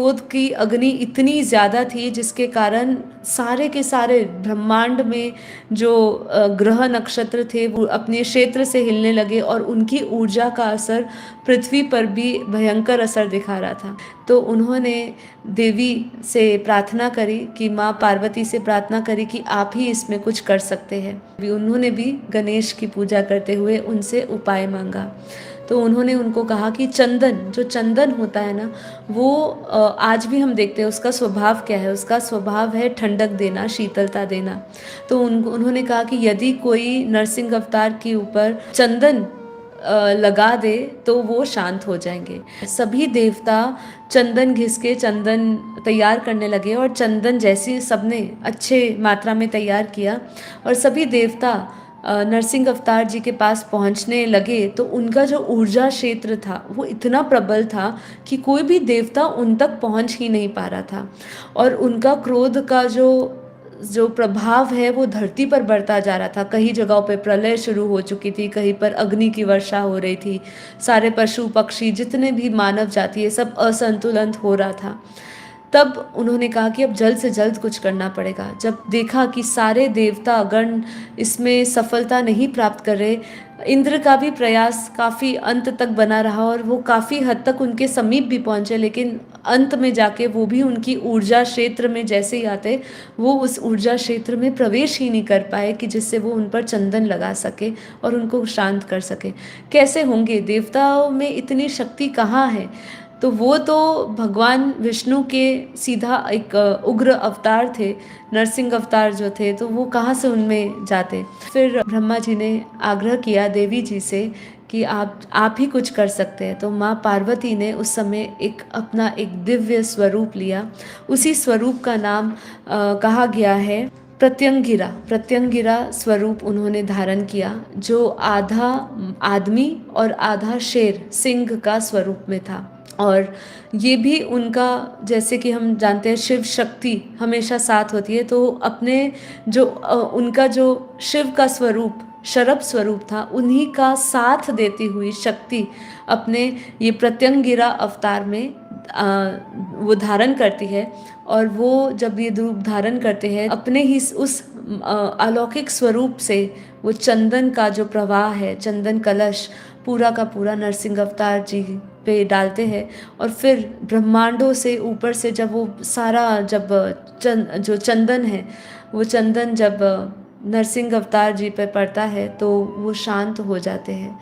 क्रोध की अग्नि इतनी ज़्यादा थी जिसके कारण सारे के सारे ब्रह्मांड में जो ग्रह नक्षत्र थे वो अपने क्षेत्र से हिलने लगे और उनकी ऊर्जा का असर पृथ्वी पर भी भयंकर असर दिखा रहा था। तो उन्होंने देवी से प्रार्थना करी कि माँ पार्वती से प्रार्थना करी कि आप ही इसमें कुछ कर सकते हैं। उन्होंने भी गणेश की पूजा करते हुए उनसे उपाय मांगा। तो उन्होंने उनको कहा कि चंदन, जो चंदन होता है ना, वो आज भी हम देखते हैं उसका स्वभाव क्या है। उसका स्वभाव है ठंडक देना, शीतलता देना। तो उन्होंने कहा कि यदि कोई नरसिंह अवतार के ऊपर चंदन लगा दे तो वो शांत हो जाएंगे। सभी देवता चंदन घिस के चंदन तैयार करने लगे और चंदन जैसे सबने अच्छे मात्रा में तैयार किया और सभी देवता नरसिंह अवतार जी के पास पहुंचने लगे तो उनका जो ऊर्जा क्षेत्र था वो इतना प्रबल था कि कोई भी देवता उन तक पहुंच ही नहीं पा रहा था। और उनका क्रोध का जो जो प्रभाव है वो धरती पर बढ़ता जा रहा था। कई जगहों पे प्रलय शुरू हो चुकी थी, कहीं पर अग्नि की वर्षा हो रही थी। सारे पशु पक्षी जितने भी मानव जाति है सब असंतुलित हो रहा था। तब उन्होंने कहा कि अब जल्द से जल्द कुछ करना पड़ेगा। जब देखा कि सारे देवता गण इसमें सफलता नहीं प्राप्त कर रहे, इंद्र का भी प्रयास काफ़ी अंत तक बना रहा और वो काफ़ी हद तक उनके समीप भी पहुँचे, लेकिन अंत में जाके वो भी उनकी ऊर्जा क्षेत्र में जैसे ही आते वो उस ऊर्जा क्षेत्र में प्रवेश ही नहीं कर पाए कि जिससे वो उन पर चंदन लगा सके और उनको शांत कर सके। कैसे होंगे, देवताओं में इतनी शक्ति कहाँ है। तो वो तो भगवान विष्णु के सीधा एक उग्र अवतार थे, नरसिंह अवतार जो थे, तो वो कहाँ से उनमें जाते। फिर ब्रह्मा जी ने आग्रह किया देवी जी से कि आप ही कुछ कर सकते हैं। तो माँ पार्वती ने उस समय अपना एक दिव्य स्वरूप लिया। उसी स्वरूप का नाम कहा गया है प्रत्यंगिरा। प्रत्यंगिरा स्वरूप उन्होंने धारण किया, जो आधा आदमी और आधा शेर सिंह का स्वरूप में था। और ये भी उनका, जैसे कि हम जानते हैं शिव शक्ति हमेशा साथ होती है, तो अपने जो उनका जो शिव का स्वरूप शरभ स्वरूप था उन्हीं का साथ देती हुई शक्ति अपने ये प्रत्यंगिरा अवतार में वो धारण करती है। और वो जब ये रूप धारण करते हैं अपने ही उस अलौकिक स्वरूप से वो चंदन का जो प्रवाह है, चंदन कलश पूरा का पूरा नरसिंह अवतार जी पे डालते हैं। और फिर ब्रह्मांडों से ऊपर से जब वो सारा जो चंदन है वो चंदन जब नरसिंह अवतार जी पे पड़ता है तो वो शांत हो जाते हैं।